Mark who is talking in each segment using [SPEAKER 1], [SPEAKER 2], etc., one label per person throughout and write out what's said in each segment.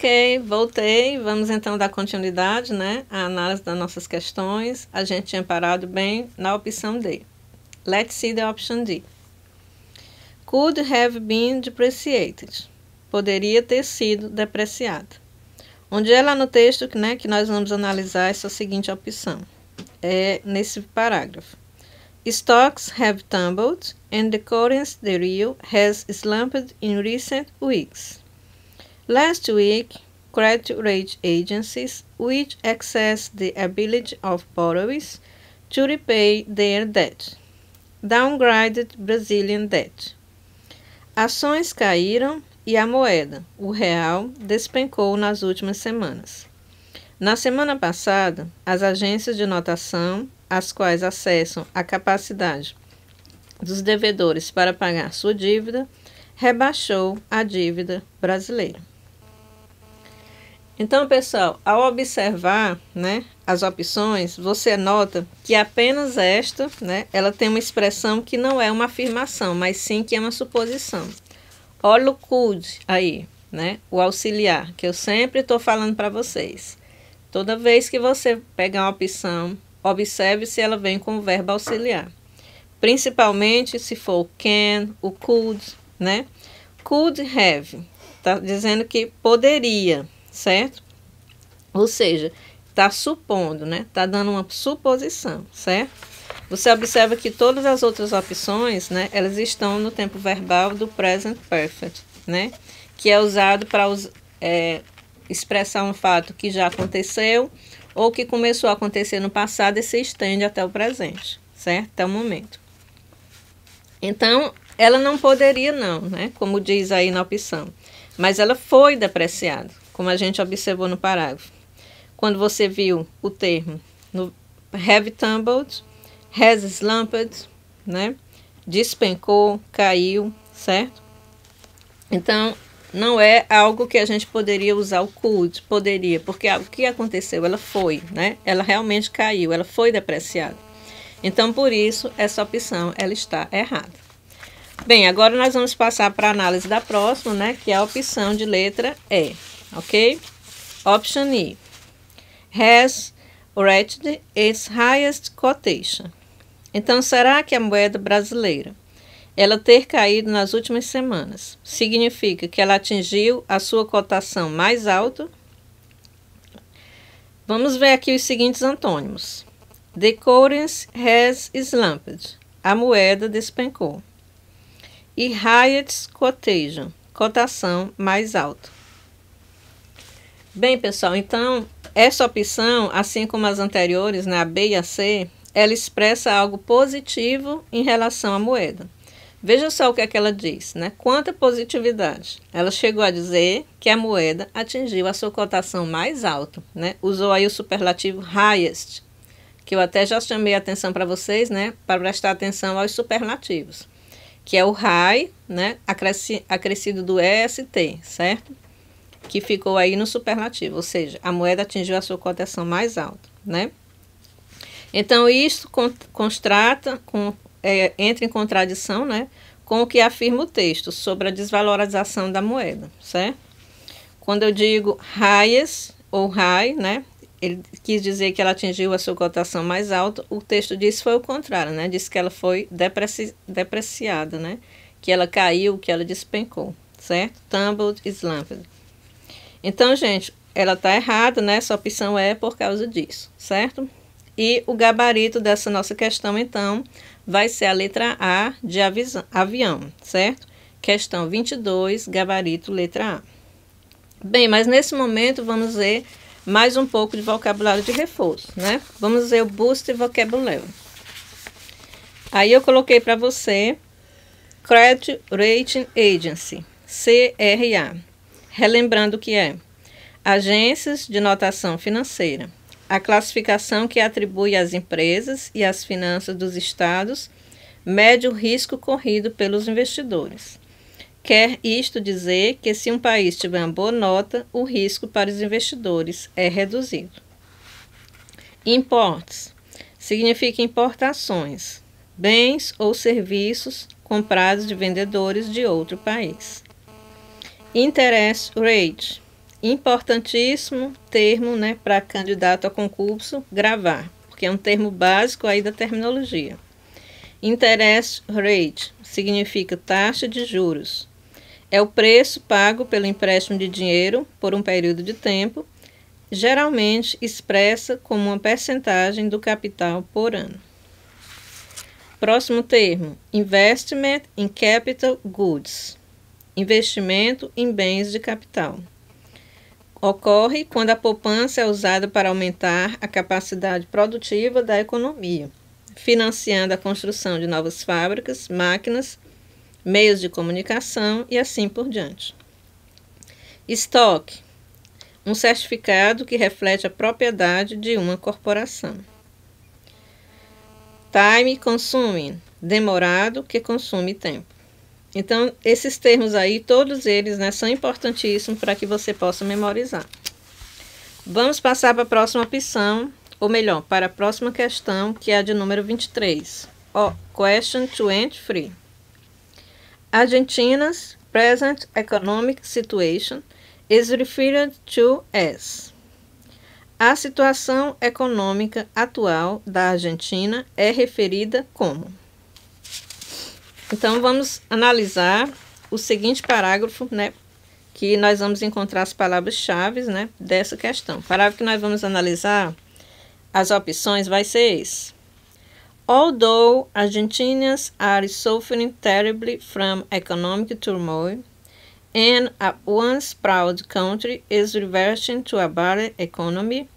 [SPEAKER 1] Ok, voltei. Vamos então dar continuidade, né, à análise das nossas questões. A gente tinha parado bem na opção D. Let's see the option D. Could have been depreciated. Poderia ter sido depreciada. Onde é lá no texto, né, que nós vamos analisar essa seguinte opção. É nesse parágrafo. Stocks have tumbled and the currency the real has slumped in recent weeks. Last week, credit rate agencies, which assess the ability of borrowers to repay their debt, downgraded Brazilian debt. Ações caíram e a moeda, o real, despencou nas últimas semanas. Na semana passada, as agências de notação, as quais acessam a capacidade dos devedores para pagar sua dívida, rebaixou a dívida brasileira. Então, pessoal, ao observar, né, as opções, você nota que apenas esta, né, ela tem uma expressão que não é uma afirmação, mas sim que é uma suposição. Olha o could aí, né, o auxiliar, que eu sempre estou falando para vocês. Toda vez que você pegar uma opção, observe se ela vem com o verbo auxiliar. Principalmente se for o can, o could, né? Could have, está dizendo que poderia, certo? Ou seja, está supondo, né? Está dando uma suposição, certo? Você observa que todas as outras opções, né? Elas estão no tempo verbal do present perfect, né? Que é usado para expressar um fato que já aconteceu ou que começou a acontecer no passado e se estende até o presente, certo? Até o momento. Então, ela não poderia não, né? Como diz aí na opção. Mas ela foi depreciada, como a gente observou no parágrafo. Quando você viu o termo no have tumbled, has slumped, né? Despencou, caiu, certo? Então, não é algo que a gente poderia usar o could, poderia, porque o que aconteceu? Ela foi, né? Ela realmente caiu, ela foi depreciada. Então, por isso, essa opção, ela está errada. Bem, agora nós vamos passar para a análise da próxima, né? Que é a opção de letra E, ok? Option E. Has reached its highest quotation. Então, será que a moeda brasileira ela ter caído nas últimas semanas significa que ela atingiu a sua cotação mais alta? Vamos ver aqui os seguintes antônimos. The currency has slumped. A moeda despencou. E highest quotation, cotação mais alta. Bem, pessoal, então, essa opção, assim como as anteriores, né, a B e a C, ela expressa algo positivo em relação à moeda. Veja só o que é que ela diz, né? Quanta positividade. Ela chegou a dizer que a moeda atingiu a sua cotação mais alta, né? Usou aí o superlativo highest, que eu até já chamei a atenção para vocês, né? Para prestar atenção aos superlativos, que é o high, né? Acrescido do EST, certo? Que ficou aí no superlativo, ou seja, a moeda atingiu a sua cotação mais alta, né? Então, isso entra em contradição, né, com o que afirma o texto sobre a desvalorização da moeda, certo? Quando eu digo highest ou high, né, ele quis dizer que ela atingiu a sua cotação mais alta, o texto diz foi o contrário, né, diz que ela foi depreciada, né, que ela caiu, que ela despencou, certo? Tumbled, slumped. Então, gente, ela está errada, né, essa opção é por causa disso, certo? E o gabarito dessa nossa questão, então, vai ser a letra A de avião, certo? Questão 22, gabarito letra A. Bem, mas nesse momento vamos ver mais um pouco de vocabulário de reforço, né? Vamos ver o Boost Vocabulary. Aí eu coloquei para você Credit Rating Agency, CRA. Relembrando o que é agências de notação financeira. A classificação que atribui às empresas e às finanças dos estados mede o risco corrido pelos investidores. Quer isto dizer que se um país tiver uma boa nota, o risco para os investidores é reduzido. Imports significa importações, bens ou serviços comprados de vendedores de outro país. Interest rate Importantíssimo termo, né, para candidato a concurso gravar, porque é um termo básico aí da terminologia. Interest rate significa taxa de juros. É o preço pago pelo empréstimo de dinheiro por um período de tempo, geralmente expressa como uma percentagem do capital por ano. Próximo termo, investment in capital goods. Investimento em bens de capital. Ocorre quando a poupança é usada para aumentar a capacidade produtiva da economia, financiando a construção de novas fábricas, máquinas, meios de comunicação e assim por diante. Estoque, um certificado que reflete a propriedade de uma corporação. Time consuming, demorado que consome tempo. Então, esses termos aí, todos eles, né, são importantíssimos para que você possa memorizar. Vamos passar para a próxima opção, ou melhor, para a próxima questão, que é a de número 23. Question 23. Argentina's present economic situation is referred to as. A situação econômica atual da Argentina é referida como. Então, vamos analisar o seguinte parágrafo, né, que nós vamos encontrar as palavras-chave, né, dessa questão. O parágrafo que nós vamos analisar, as opções vai ser esse. Although Argentinians are suffering terribly from economic turmoil, and a once proud country is reversing to a better economy,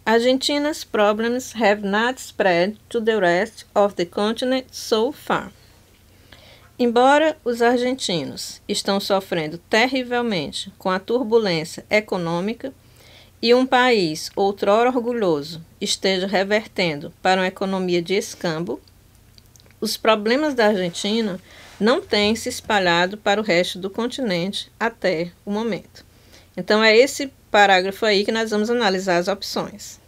[SPEAKER 1] Argentina's problems have not spread to the rest of the continent so far. Embora os argentinos estão sofrendo terrivelmente com a turbulência econômica e um país outrora orgulhoso esteja revertendo para uma economia de escambo, os problemas da Argentina não têm se espalhado para o resto do continente até o momento. Então, é esse parágrafo aí que nós vamos analisar as opções.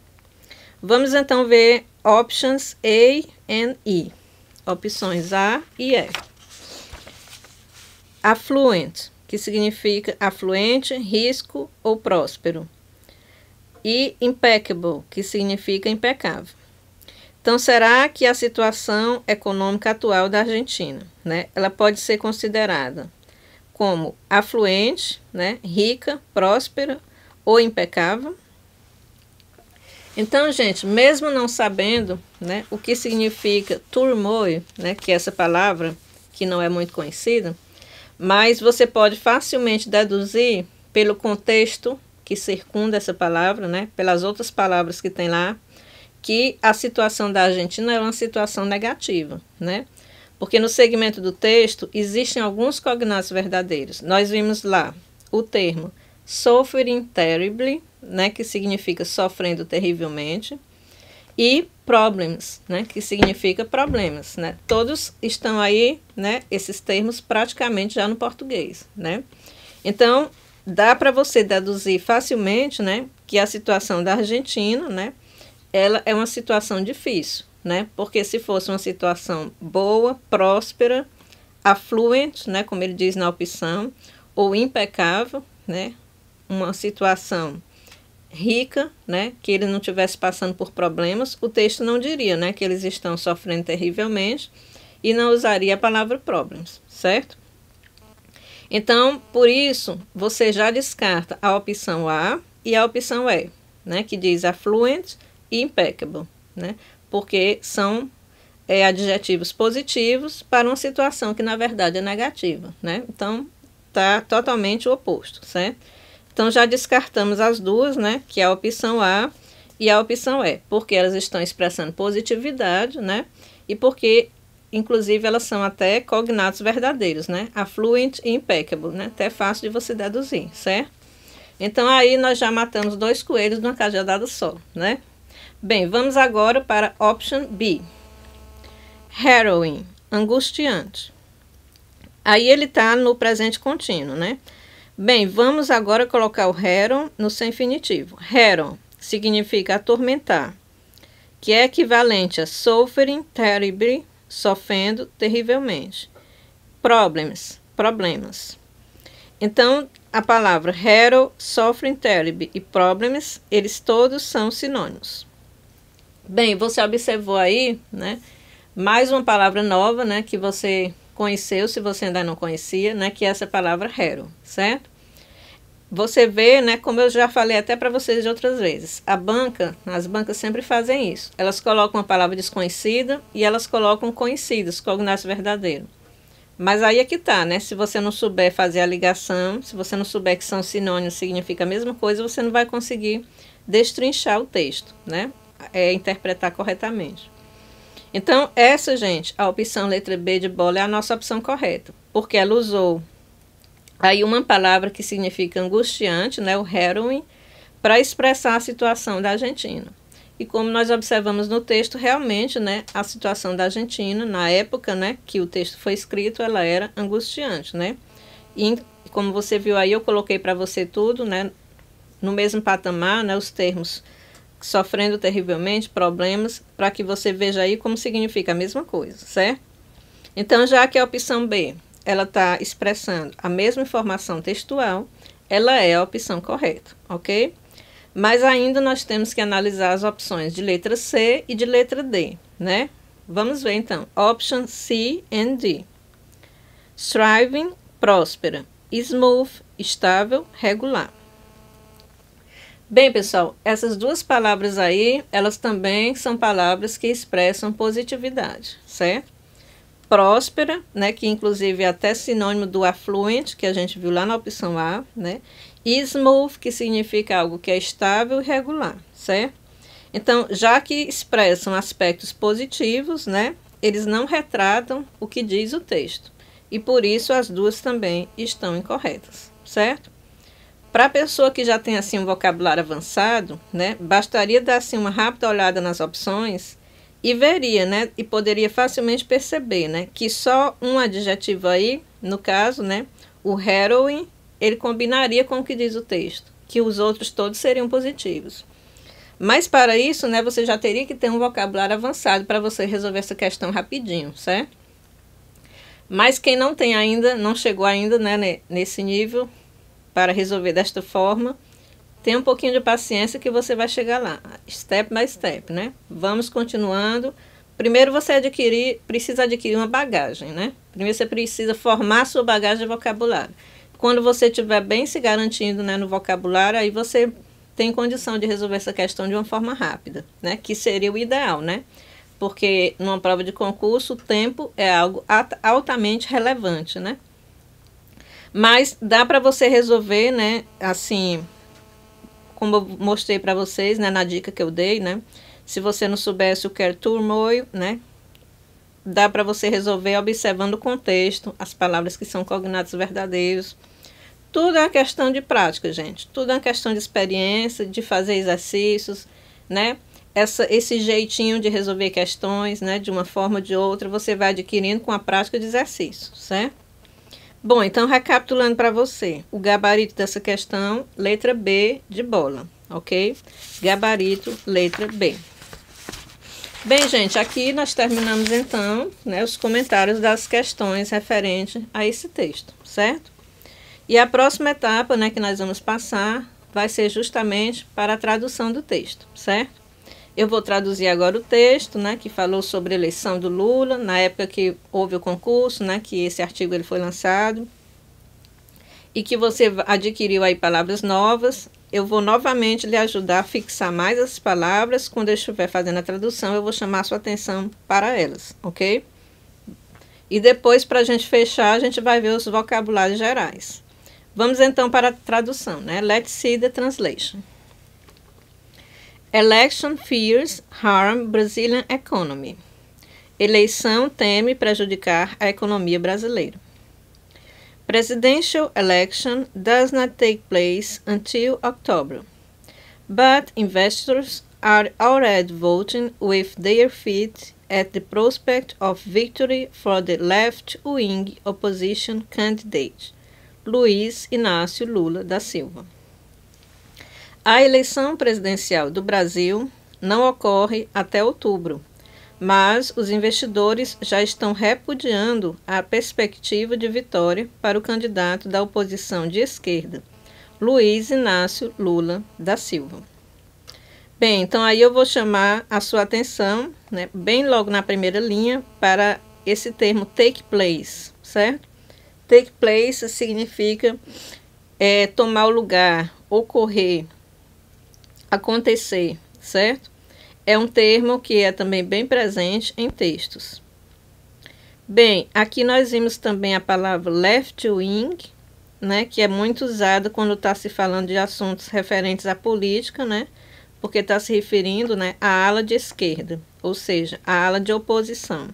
[SPEAKER 1] Vamos então ver options A and E. Opções A e E. Affluent, que significa afluente, risco ou próspero. E impeccable, que significa impecável. Então, será que a situação econômica atual da Argentina, né, ela pode ser considerada como afluente, né, rica, próspera ou impecável? Então, gente, mesmo não sabendo, né, o que significa turmoil, né, que é essa palavra que não é muito conhecida, mas você pode facilmente deduzir pelo contexto que circunda essa palavra, né, pelas outras palavras que tem lá, que a situação da Argentina é uma situação negativa, né? Porque no segmento do texto existem alguns cognatos verdadeiros. Nós vimos lá o termo suffering terribly, né, que significa sofrendo terrivelmente, e problems, né, que significa problemas, né? Todos estão aí, né, esses termos praticamente já no português, né? Então, dá para você deduzir facilmente, né, que a situação da Argentina, né, ela é uma situação difícil, né? Porque se fosse uma situação boa, próspera, affluent, né, como ele diz na opção, ou impecável, né, uma situação rica, né, que ele não estivesse passando por problemas, o texto não diria, né, que eles estão sofrendo terrivelmente e não usaria a palavra problems, certo? Então, por isso, você já descarta a opção A e a opção E, né, que diz affluent e impeccable, né, porque são adjetivos positivos para uma situação que, na verdade, é negativa, né? Então, está totalmente o oposto, certo? Então, já descartamos as duas, né, que é a opção A e a opção E, porque elas estão expressando positividade, né, e porque, inclusive, elas são até cognatos verdadeiros, né, affluent e impeccable, né, até fácil de você deduzir, certo? Então, aí nós já matamos 2 coelhos numa cajadada só, né? Bem, vamos agora para option B. Harrowing, angustiante. Aí ele está no presente contínuo, né? Bem, vamos agora colocar o harrow no seu infinitivo. Harrow significa atormentar, que é equivalente a suffering terribly, sofrendo terrivelmente. Problems, problemas. Então, a palavra hero, suffering terribly e problems, eles todos são sinônimos. Bem, você observou aí, né, mais uma palavra nova, né, que você conheceu, se você ainda não conhecia, né, que é essa palavra hero, certo? Você vê, né, como eu já falei até para vocês de outras vezes, as bancas sempre fazem isso. Elas colocam uma palavra desconhecida e elas colocam conhecidas, cognatos verdadeiros. Mas aí é que tá, né? Se você não souber fazer a ligação, se você não souber que são sinônimos, significa a mesma coisa, você não vai conseguir destrinchar o texto, né? Interpretar corretamente. Então, essa, gente, a opção letra B de bola é a nossa opção correta, porque ela usou aí uma palavra que significa angustiante, né, o harrowing, para expressar a situação da Argentina. E como nós observamos no texto, realmente, né, a situação da Argentina, na época, né, que o texto foi escrito, ela era angustiante, né? E como você viu aí, eu coloquei para você tudo, né, no mesmo patamar, né, os termos sofrendo terrivelmente, problemas, para que você veja aí como significa a mesma coisa, certo? Então, já que a opção B, ela está expressando a mesma informação textual, ela é a opção correta, ok? Mas ainda nós temos que analisar as opções de letra C e de letra D, né? Vamos ver então. Option C and D. Thriving, próspera. Smooth, estável, regular. Bem, pessoal, essas duas palavras aí, elas também são palavras que expressam positividade, certo? Próspera, né, que inclusive é até sinônimo do affluent, que a gente viu lá na opção A, né? E smooth, que significa algo que é estável e regular, certo? Então, já que expressam aspectos positivos, né, eles não retratam o que diz o texto. E por isso as duas também estão incorretas, certo? Para a pessoa que já tem assim um vocabulário avançado, né, bastaria dar assim uma rápida olhada nas opções e veria, né, e poderia facilmente perceber, né, que só um adjetivo aí, no caso, né, o harrowing, ele combinaria com o que diz o texto, que os outros todos seriam positivos. Mas para isso, né, você já teria que ter um vocabulário avançado para você resolver essa questão rapidinho, certo? Mas quem não tem ainda, não chegou ainda, né, nesse nível para resolver desta forma, tenha um pouquinho de paciência que você vai chegar lá, step by step, né? Vamos continuando. Primeiro você precisa adquirir uma bagagem, né? Primeiro você precisa formar sua bagagem de vocabulário. Quando você estiver bem se garantindo, né, no vocabulário, aí você tem condição de resolver essa questão de uma forma rápida, né? Que seria o ideal, né? Porque numa prova de concurso o tempo é algo altamente relevante, né? Mas dá para você resolver, né, assim, como eu mostrei para vocês, né, na dica que eu dei, né, se você não soubesse o que é turmoil, né, dá para você resolver observando o contexto, as palavras que são cognatos verdadeiros. Tudo é uma questão de prática, gente. Tudo é uma questão de experiência, de fazer exercícios, né, esse jeitinho de resolver questões, né, de uma forma ou de outra, você vai adquirindo com a prática de exercício, certo? Bom, então recapitulando para você, o gabarito dessa questão, letra B de bola, ok? Gabarito, letra B. Bem, gente, aqui nós terminamos então, né, os comentários das questões referentes a esse texto, certo? E a próxima etapa, né, que nós vamos passar vai ser justamente para a tradução do texto, certo? Eu vou traduzir agora o texto, né, que falou sobre a eleição do Lula, na época que houve o concurso, né, que esse artigo ele foi lançado, e que você adquiriu aí palavras novas. Eu vou novamente lhe ajudar a fixar mais as palavras. Quando eu estiver fazendo a tradução, eu vou chamar a sua atenção para elas, ok? E depois, para a gente fechar, a gente vai ver os vocabulários gerais. Vamos então para a tradução, né? Let's see the translation. Election fears harm Brazilian economy. Eleição teme prejudicar a economia brasileira. Presidential election does not take place until October, but investors are already voting with their feet at the prospect of victory for the left-wing opposition candidate, Luiz Inácio Lula da Silva. A eleição presidencial do Brasil não ocorre até outubro, mas os investidores já estão repudiando a perspectiva de vitória para o candidato da oposição de esquerda, Luiz Inácio Lula da Silva. Bem, então aí eu vou chamar a sua atenção, né, bem logo na primeira linha, para esse termo take place, certo? Take place significa tomar o lugar, ocorrer, acontecer, certo? É um termo que é também bem presente em textos. Bem, aqui nós vimos também a palavra left wing, né, que é muito usada quando está se falando de assuntos referentes à política, né, porque está se referindo, né, à ala de esquerda, ou seja, à ala de oposição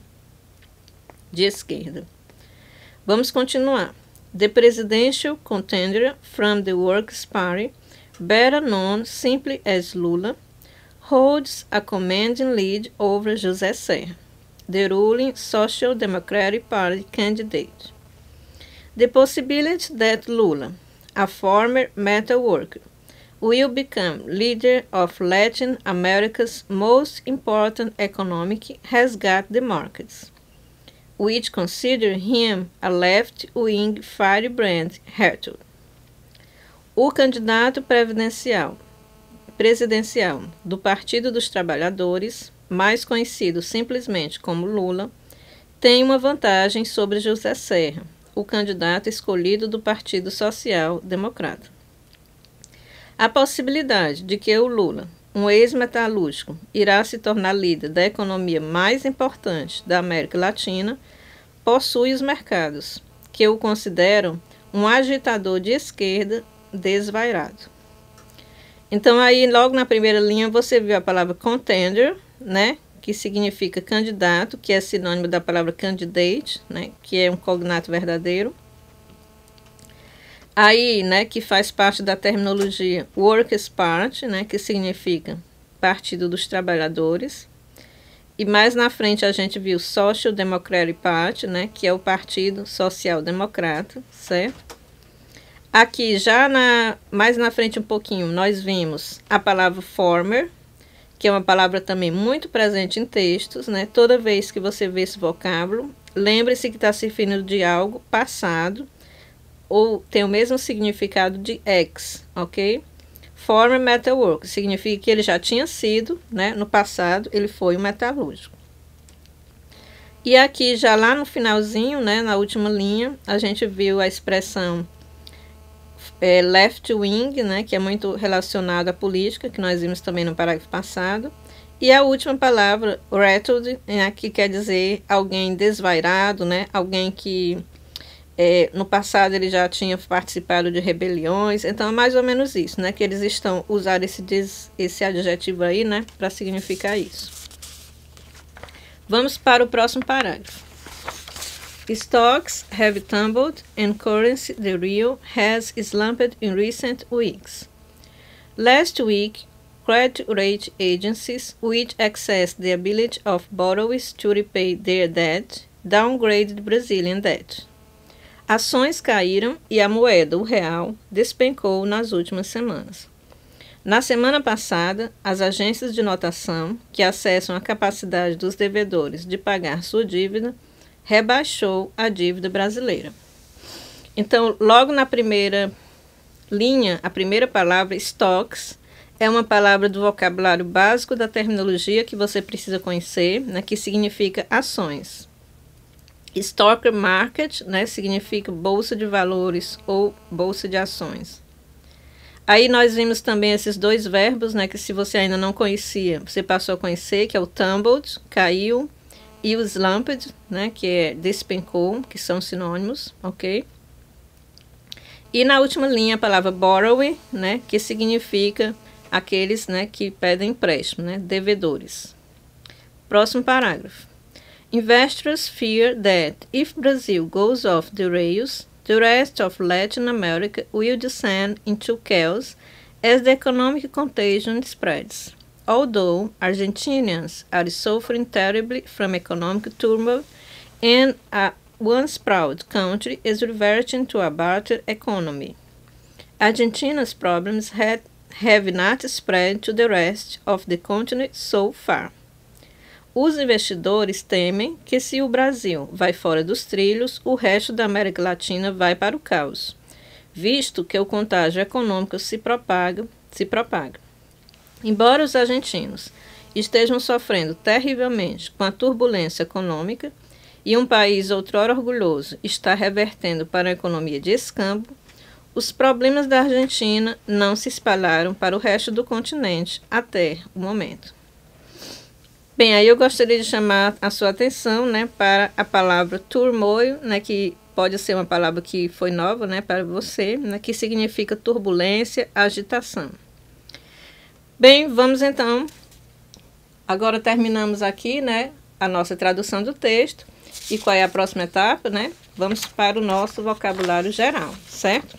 [SPEAKER 1] de esquerda. Vamos continuar. The presidential contender from the Workers' Party, better known simply as Lula, holds a commanding lead over José Serra, the ruling Social Democratic Party candidate. The possibility that Lula, a former metal worker, will become leader of Latin America's most important economic has got the markets, which consider him a left-wing firebrand Hertog. O candidato presidencial do Partido dos Trabalhadores, mais conhecido simplesmente como Lula, tem uma vantagem sobre José Serra, o candidato escolhido do Partido Social Democrata. A possibilidade de que o Lula, um ex-metalúrgico, irá se tornar líder da economia mais importante da América Latina, possui os mercados, que o consideram um agitador de esquerda desvairado. Então, aí, logo na primeira linha, você viu a palavra contender, né, que significa candidato, que é sinônimo da palavra candidate, né, que é um cognato verdadeiro. Aí, né, que faz parte da terminologia Workers' Party, né, que significa Partido dos Trabalhadores. E mais na frente a gente viu Social Democratic Party, né, que é o Partido Social Democrata, certo? Aqui, mais na frente um pouquinho, nós vimos a palavra former, que é uma palavra também muito presente em textos, né? Toda vez que você vê esse vocábulo, lembre-se que está se referindo de algo passado, ou tem o mesmo significado de ex, ok? Former metalworker significa que ele já tinha sido, né, no passado, ele foi um metalúrgico. E aqui, já lá no finalzinho, né, na última linha, a gente viu a expressão left wing, né, que é muito relacionado à política, que nós vimos também no parágrafo passado. E a última palavra, rattled, que quer dizer alguém desvairado, né, alguém que no passado ele já tinha participado de rebeliões. Então é mais ou menos isso, né, que eles estão usando esse adjetivo aí, né, para significar isso. Vamos para o próximo parágrafo. Stocks have tumbled and currency, the real, has slumped in recent weeks. Last week, credit rate agencies, which access the ability of borrowers to repay their debt, downgraded Brazilian debt. Ações caíram e a moeda, o real, despencou nas últimas semanas. Na semana passada, as agências de notação, que acessam a capacidade dos devedores de pagar sua dívida, rebaixou a dívida brasileira. Então, logo na primeira linha, a primeira palavra, stocks, é uma palavra do vocabulário básico da terminologia que você precisa conhecer, né, que significa ações. Stock market, né, significa bolsa de valores ou bolsa de ações. Aí nós vimos também esses dois verbos, né, que se você ainda não conhecia, você passou a conhecer, que é o tumbled, caiu, e o slumped, né, que é despencou, que são sinônimos, ok? E na última linha a palavra borrowing, né, que significa aqueles, né, que pedem empréstimo, né, devedores. Próximo parágrafo. Investors fear that if Brazil goes off the rails, the rest of Latin America will descend into chaos as the economic contagion spreads. Although Argentinians are suffering terribly from economic turmoil and a once proud country is reverting to a barter economy, Argentina's problems have not spread to the rest of the continent so far. Os investidores temem que se o Brasil vai fora dos trilhos, o resto da América Latina vai para o caos, visto que o contágio econômico se propaga. Embora os argentinos estejam sofrendo terrivelmente com a turbulência econômica e um país outrora orgulhoso está revertendo para a economia de escambo, os problemas da Argentina não se espalharam para o resto do continente até o momento. Bem, aí eu gostaria de chamar a sua atenção, né, para a palavra turmoil, né, que pode ser uma palavra que foi nova, né, para você, né, que significa turbulência, agitação. Bem, vamos então, agora terminamos aqui, né, a nossa tradução do texto. E qual é a próxima etapa, né? Vamos para o nosso vocabulário geral, certo?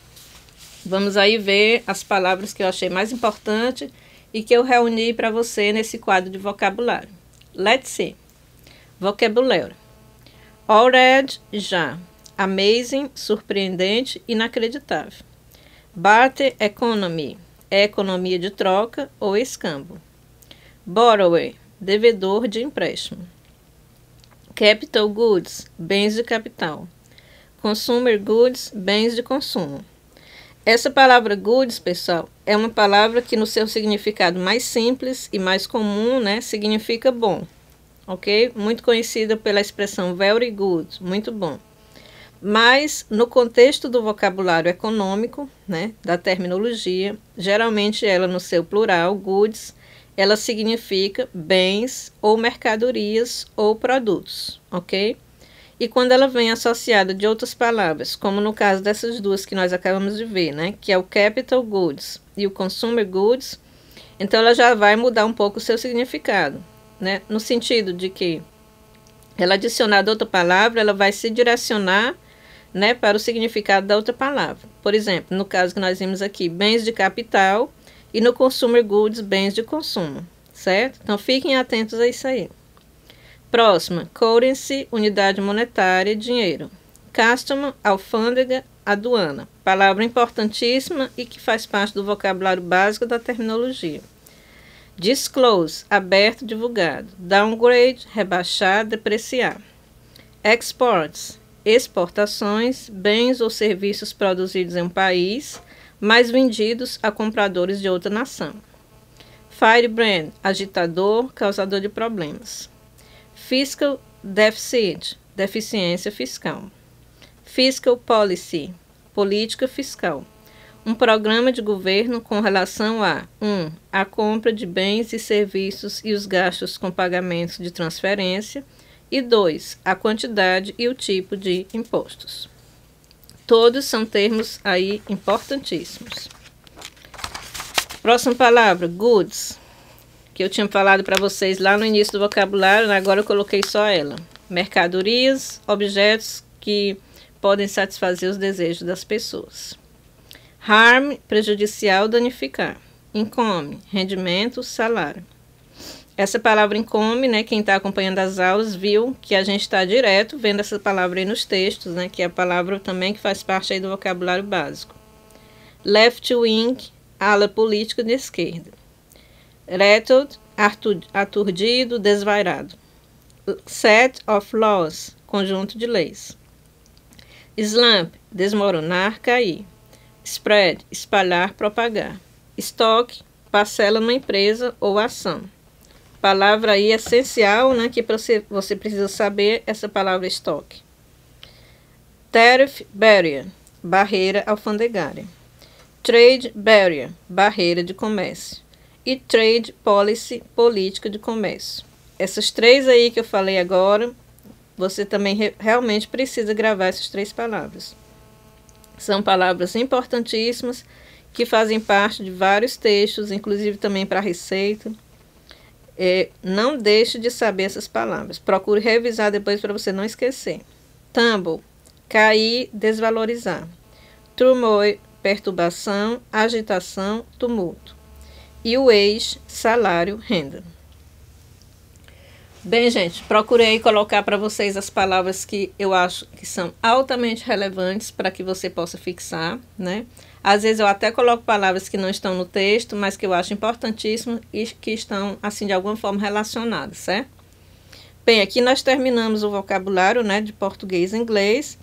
[SPEAKER 1] Vamos aí ver as palavras que eu achei mais importantes e que eu reuni para você nesse quadro de vocabulário. Let's see. Vocabulary. Already, já. Amazing, surpreendente, inacreditável. Barter economy, é economia de troca ou escambo. Borrower, devedor de empréstimo. Capital goods, bens de capital. Consumer goods, bens de consumo. Essa palavra goods, pessoal, é uma palavra que no seu significado mais simples e mais comum, né, significa bom, ok? Muito conhecida pela expressão very good, muito bom. Mas no contexto do vocabulário econômico, né, da terminologia, geralmente ela no seu plural, goods, ela significa bens ou mercadorias ou produtos, ok? E quando ela vem associada de outras palavras, como no caso dessas duas que nós acabamos de ver, né, que é o capital goods e o consumer goods, então ela já vai mudar um pouco o seu significado, né, no sentido de que ela adicionada a outra palavra, ela vai se direcionar, né, para o significado da outra palavra. Por exemplo, no caso que nós vimos aqui, bens de capital e no consumer goods, bens de consumo, certo? Então fiquem atentos a isso aí. Próxima, currency, unidade monetária, dinheiro. Custom, alfândega, aduana. Palavra importantíssima e que faz parte do vocabulário básico da terminologia. Disclose, aberto, divulgado. Downgrade, rebaixar, depreciar. Exports, exportações, bens ou serviços produzidos em um país, mas vendidos a compradores de outra nação. Firebrand, agitador, causador de problemas. Fiscal deficit, deficiência fiscal. Fiscal policy, política fiscal. Um programa de governo com relação a 1. A compra de bens e serviços e os gastos com pagamentos de transferência. E 2. A quantidade e o tipo de impostos. Todos são termos aí importantíssimos. Próxima palavra, goods, que eu tinha falado para vocês lá no início do vocabulário, agora eu coloquei só ela. Mercadorias, objetos que podem satisfazer os desejos das pessoas. Harm, prejudicial, danificar. Income, rendimento, salário. Essa palavra income, né, quem está acompanhando as aulas viu que a gente está direto vendo essa palavra aí nos textos, né, que é a palavra também que faz parte aí do vocabulário básico. Left wing, ala política de esquerda. Rattled, aturdido, desvairado. Set of laws, conjunto de leis. Slump, desmoronar, cair. Spread, espalhar, propagar. Stock, parcela numa empresa ou ação. Palavra aí essencial, né, que você precisa saber essa palavra estoque. Tariff barrier, barreira alfandegária. Trade barrier, barreira de comércio. E trade policy, política de comércio. Essas três aí que eu falei agora, você também realmente precisa gravar essas três palavras. São palavras importantíssimas que fazem parte de vários textos, inclusive também para receita. Não deixe de saber essas palavras. Procure revisar depois para você não esquecer. Tumble, cair, desvalorizar. Turmoil, perturbação, agitação, tumulto. E wage, salário, renda. Bem, gente, procurei colocar para vocês as palavras que eu acho que são altamente relevantes para que você possa fixar, né? Às vezes eu até coloco palavras que não estão no texto, mas que eu acho importantíssimas e que estão, assim, de alguma forma relacionadas, certo? Bem, aqui nós terminamos o vocabulário, né, de português e inglês.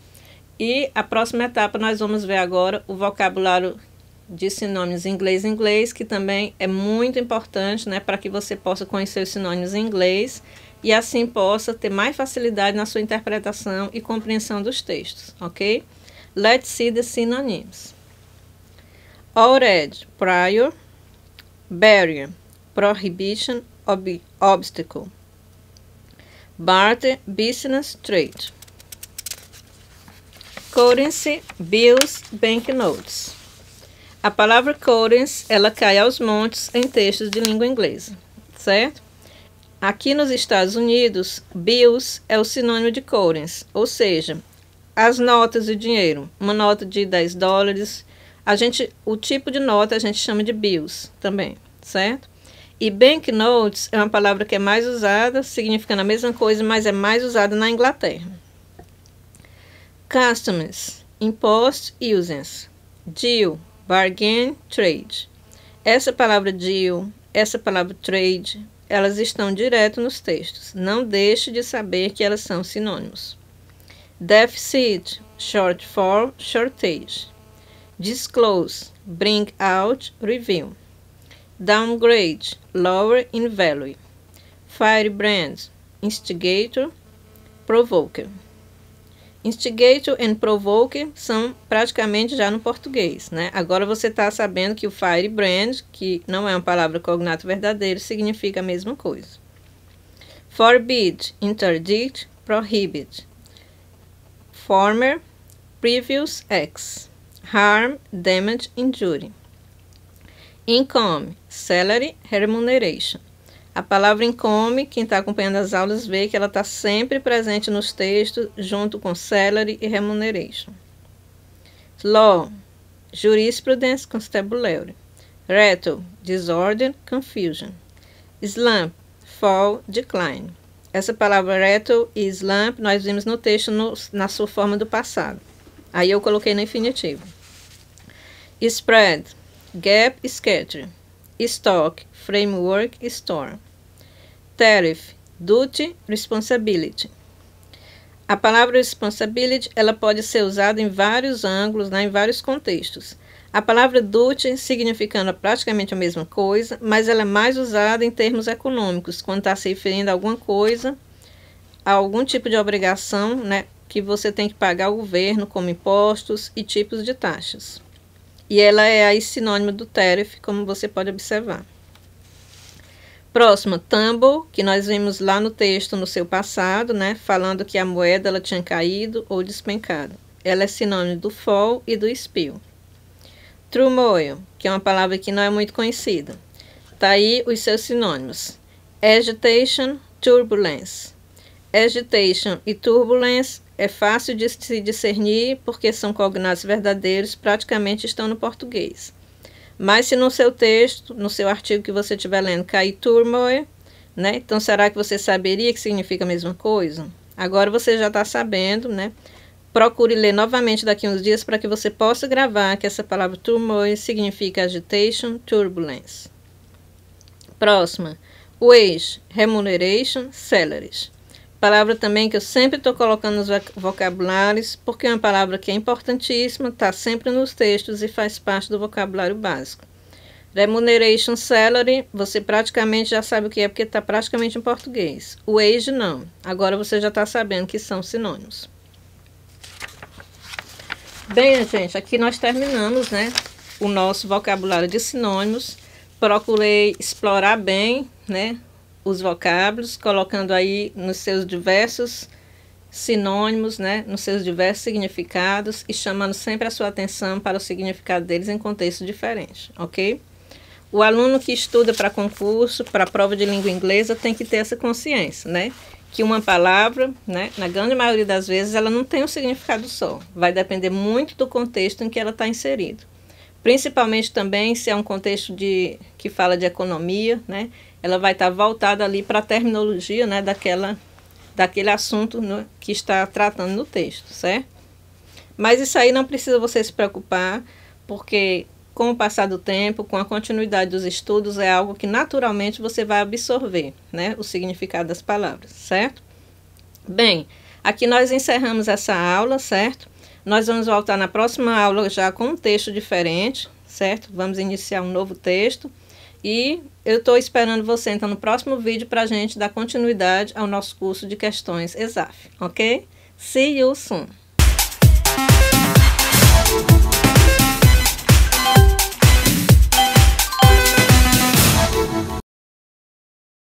[SPEAKER 1] E a próxima etapa nós vamos ver agora o vocabulário de sinônimos em inglês, que também é muito importante, né, para que você possa conhecer os sinônimos em inglês e assim possa ter mais facilidade na sua interpretação e compreensão dos textos, ok? Let's see the synonyms. Already, prior, barrier, prohibition, obstacle. Barter, business, trade. Currency, bills, banknotes. A palavra currency, ela cai aos montes em textos de língua inglesa, certo? Aqui nos Estados Unidos, bills é o sinônimo de currency, ou seja, as notas de dinheiro. Uma nota de $10, o tipo de nota a gente chama de bills também, certo? E banknotes é uma palavra que é mais usada, significando a mesma coisa, mas é mais usada na Inglaterra. Customs, impost, usance. Deal, bargain, trade. Essa palavra deal, essa palavra trade, elas estão direto nos textos. Não deixe de saber que elas são sinônimos. Deficit, short for, shortage. Disclose, bring out, reveal. Downgrade, lower in value. Firebrand, instigator, provoker. Instigator and provoke são praticamente já no português, né? Agora você está sabendo que o firebrand, que não é uma palavra cognato verdadeiro, significa a mesma coisa. Forbid, interdict, prohibit. Former, previous ex. Harm, damage, injury. Income, salary, remuneration. A palavra income, quem está acompanhando as aulas vê que ela está sempre presente nos textos, junto com salary e remuneration. Law, jurisprudence, constabulary. Rattle, disorder, confusion. Slump, fall, decline. Essa palavra rattle e slump nós vimos no texto na sua forma do passado. Aí eu coloquei no infinitivo. Spread, gap, scatter. Stock, framework, store. Tariff, duty, responsibility. A palavra responsibility ela pode ser usada em vários ângulos, né, em vários contextos. A palavra duty significando praticamente a mesma coisa, mas ela é mais usada em termos econômicos, quando está se referindo a alguma coisa, a algum tipo de obrigação, né, que você tem que pagar ao governo, como impostos e tipos de taxas. E ela é aí sinônimo do tariff, como você pode observar. Próxima, tumble, que nós vimos lá no texto no seu passado, né, falando que a moeda ela tinha caído ou despencado. Ela é sinônimo do fall e do spill. Turmoil, que é uma palavra que não é muito conhecida. Tá aí os seus sinônimos. Agitation, turbulence. Agitation e turbulence é fácil de se discernir porque são cognatos verdadeiros, praticamente estão no português. Mas se no seu texto, no seu artigo que você estiver lendo, cair turmoil, né? Então será que você saberia que significa a mesma coisa? Agora você já está sabendo, né? Procure ler novamente daqui a uns dias para que você possa gravar que essa palavra turmoil significa agitation, turbulence. Próxima, wage, remuneration, salaries. Palavra também que eu sempre estou colocando nos vocabulários, porque é uma palavra que é importantíssima, está sempre nos textos e faz parte do vocabulário básico. Remuneration, salary, você praticamente já sabe o que é, porque está praticamente em português. Wage, não. Agora você já está sabendo que são sinônimos. Bem, gente, aqui nós terminamos, né, o nosso vocabulário de sinônimos. Procurei explorar bem, né, os vocábulos, colocando aí nos seus diversos sinônimos, né, nos seus diversos significados e chamando sempre a sua atenção para o significado deles em contextos diferentes, ok? O aluno que estuda para concurso, para prova de língua inglesa, tem que ter essa consciência, né, que uma palavra, né, na grande maioria das vezes, ela não tem um significado só, vai depender muito do contexto em que ela está inserida. Principalmente também se é um contexto que fala de economia, né, ela vai estar voltada ali para a terminologia, né, daquele assunto, né, que está tratando no texto, certo? Mas isso aí não precisa você se preocupar, porque com o passar do tempo, com a continuidade dos estudos, é algo que naturalmente você vai absorver, né, o significado das palavras, certo? Bem, aqui nós encerramos essa aula, certo? Nós vamos voltar na próxima aula já com um texto diferente, certo? Vamos iniciar um novo texto. E eu estou esperando você então no próximo vídeo para a gente dar continuidade ao nosso curso de questões ESAF, ok? See you soon!